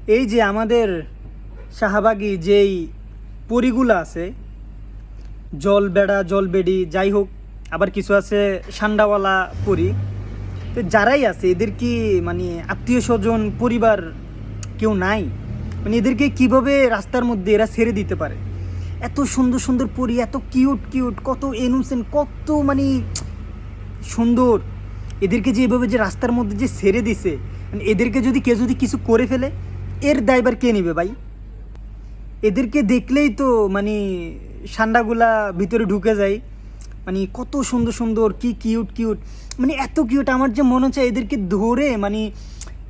এই যে আমাদের শাহবাগী যেই পরিগুলো আছে, জল বেড়া জল বেড়ি যাই হোক, আবার কিছু আছে সান্ডাওয়ালা পরি, তো যারাই আছে এদের কি মানে আত্মীয় স্বজন পরিবার কেউ নাই? মানে এদেরকে কিভাবে রাস্তার মধ্যে এরা ছেড়ে দিতে পারে? এত সুন্দর সুন্দর পরি, এত কিউট কিউট, কত ইনোসেন্ট, কত মানে সুন্দর, এদেরকে যে এভাবে যে রাস্তার মধ্যে যে ছেড়ে দিছে, মানে এদেরকে যদি কেউ যদি কিছু করে ফেলে, এর দায়ভার কে নেবে ভাই? এদেরকে দেখলেই তো মানে সান্ডাগুলা ভিতরে ঢুকে যায়। মানে কত সুন্দর সুন্দর, কি কিউট কিউট, মানে এত কিউট, আমার যে মনে হচ্ছে এদেরকে ধরে মানে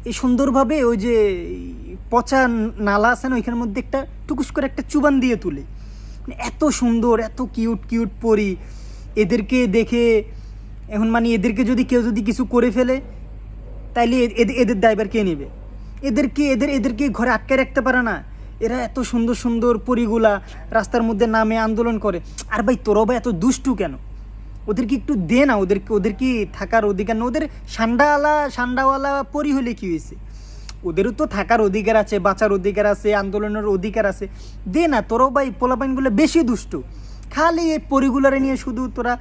এই সুন্দরভাবে ওই যে পচা নালা আছে না, ওইখানের মধ্যে একটা টুকুস করে একটা চুবান দিয়ে তুলে। মানে এত সুন্দর, এত কিউট কিউট পরি, এদেরকে দেখে এখন মানে এদেরকে যদি কেউ যদি কিছু করে ফেলে, তাইলে এদের দায়ভার কে নেবে? এদেরকে ঘরে আটকে রাখতে পারে না? এরা এত সুন্দর সুন্দর পরিগুলা রাস্তার মধ্যে নামে আন্দোলন করে। আর ভাই তোরাও ভাই এত দুষ্টু কেন? ওদেরকে একটু দে না, ওদের কি থাকার অধিকার না? ওদের সান্ডাওয়ালা পরি হলে কি হয়েছে? ওদেরও তো থাকার অধিকার আছে, বাঁচার অধিকার আছে, আন্দোলনের অধিকার আছে। দে না, তোরাও ভাই পোলাপাইনগুলো বেশি দুষ্টু। খালি এই পরিগুলারে নিয়ে শুধু তোরা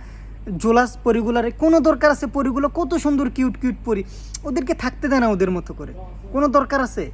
জোলাস, পরিগুলারে কোনো দরকার আছে? পরিগুলো কত সুন্দর কিউট কিউট পরি, ওদেরকে থাকতে দেয় না ওদের মতো করে, কোনো দরকার আছে?